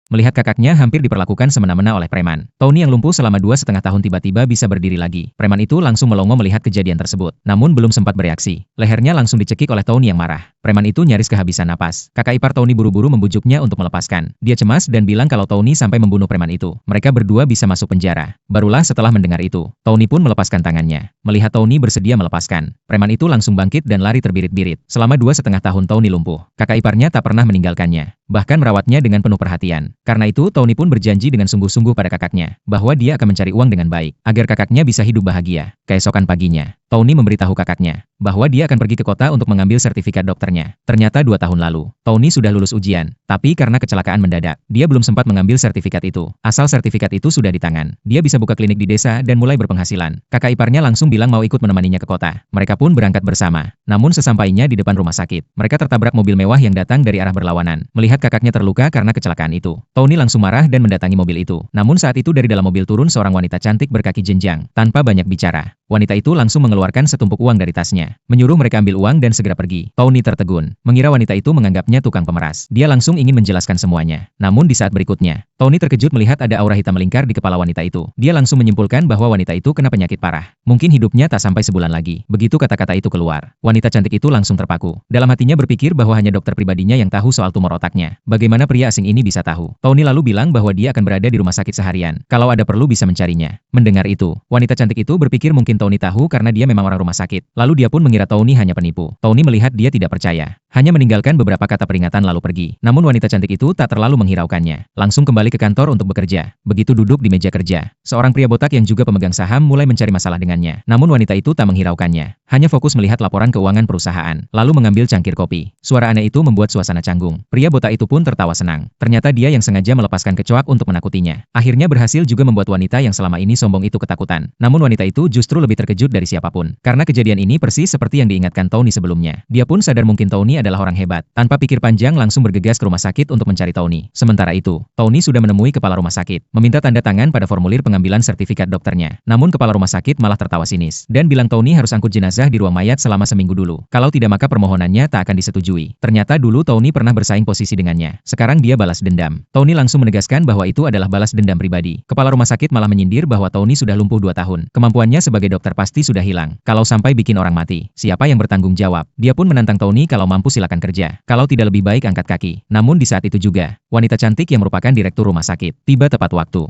Melihat kakaknya hampir diperlakukan semena-mena oleh preman, Tony yang lumpuh selama 2,5 tahun tiba-tiba bisa berdiri lagi. Preman itu langsung melongo melihat kejadian tersebut, namun belum sempat bereaksi. Lehernya langsung dicekik oleh Tony yang marah. Preman itu nyaris kehabisan napas. Kakak ipar Tony buru-buru membujuknya untuk melepaskan. Dia cemas dan bilang kalau Tony sampai membunuh preman itu, mereka berdua bisa masuk penjara. Barulah setelah mendengar itu, Tony pun melepaskan tangannya. Melihat Tony bersedia melepaskan, preman itu langsung bangkit dan lari terbirit-birit. Selama 2,5 tahun Tony lumpuh, kakak iparnya tak pernah meninggalkannya, bahkan merawatnya dengan penuh perhatian. Karena itu Tony pun berjanji dengan sungguh-sungguh pada kakaknya, bahwa dia akan mencari uang dengan baik, agar kakaknya bisa hidup bahagia. Keesokan paginya, Tony memberitahu kakaknya, bahwa dia akan pergi ke kota untuk mengambil sertifikat dokternya. Ternyata 2 tahun lalu, Tony sudah lulus ujian, tapi karena kecelakaan mendadak, dia belum sempat mengambil sertifikat itu. Asal sertifikat itu sudah di tangan, dia bisa buka klinik di desa dan mulai berpenghasilan. Kakak iparnya langsung bilang mau ikut menemaninya ke kota. Mereka pun berangkat bersama. Namun sesampainya di depan rumah sakit, mereka tertabrak mobil mewah yang datang dari arah berlawanan. Melihat kakaknya terluka karena kecelakaan itu, Tony langsung marah dan mendatangi mobil itu. Namun saat itu dari dalam mobil turun seorang wanita cantik berkaki jenjang. Tanpa banyak bicara, wanita itu langsung mengeluarkan setumpuk uang dari tasnya, menyuruh mereka ambil uang dan segera pergi. Tony tertegun, mengira wanita itu menganggapnya tukang pemeras. Dia langsung ingin menjelaskan semuanya. Namun di saat berikutnya, Tony terkejut melihat ada aura hitam melingkar di kepala wanita itu. Dia langsung menyimpulkan bahwa wanita itu kena penyakit parah. Mungkin hidupnya tak sampai sebulan lagi. Begitu kata-kata itu keluar, wanita cantik itu langsung terpaku. Dalam hatinya berpikir bahwa hanya dokter pribadinya yang tahu soal tumor otaknya. Bagaimana pria asing ini bisa tahu? Tony lalu bilang bahwa dia akan berada di rumah sakit seharian. Kalau ada perlu bisa mencarinya. Mendengar itu, wanita cantik itu berpikir mungkin Tony tahu karena dia memang orang rumah sakit. Lalu dia pun mengira Tony hanya penipu. Tony melihat dia tidak percaya, hanya meninggalkan beberapa kata peringatan lalu pergi. Namun wanita cantik itu tak terlalu menghiraukannya. Langsung kembali ke kantor untuk bekerja. Begitu duduk di meja kerja, seorang pria botak yang juga pemegang saham mulai mencari masalah dengannya. Namun wanita itu tak menghiraukannya, hanya fokus melihat laporan keuangan perusahaan, lalu mengambil cangkir kopi. Suara aneh itu membuat suasana canggung. Pria botak itu pun tertawa senang. Ternyata dia yang sengaja melepaskan kecoak untuk menakutinya. Akhirnya berhasil juga membuat wanita yang selama ini sombong itu ketakutan. Namun wanita itu justru lebih terkejut dari siapapun. Karena kejadian ini persis seperti yang diingatkan Tony sebelumnya. Dia pun sadar mungkin Tony adalah orang hebat. Tanpa pikir panjang langsung bergegas ke rumah sakit untuk mencari Tony. Sementara itu, Tony sudah menemui kepala rumah sakit, meminta tanda tangan pada formulir pengambilan sertifikat dokternya. Namun kepala rumah sakit malah tertawa sinis, dan bilang Tony harus angkut jenazah di ruang mayat selama seminggu dulu. Kalau tidak maka permohonannya tak akan disetujui. Ternyata dulu Tony pernah bersaing posisi dengannya. Sekarang dia balas dendam. Tony langsung menegaskan bahwa itu adalah balas dendam pribadi. Kepala rumah sakit malah menyindir bahwa Tony sudah lumpuh 2 tahun. Kemampuannya sebagai dokter pasti sudah hilang. Kalau sampai bikin orang mati, siapa yang bertanggung jawab? Dia pun menantang Tony kalau mampu silakan kerja. Kalau tidak lebih baik angkat kaki. Namun di saat itu juga, wanita cantik yang merupakan direktur rumah sakit tiba tepat waktu.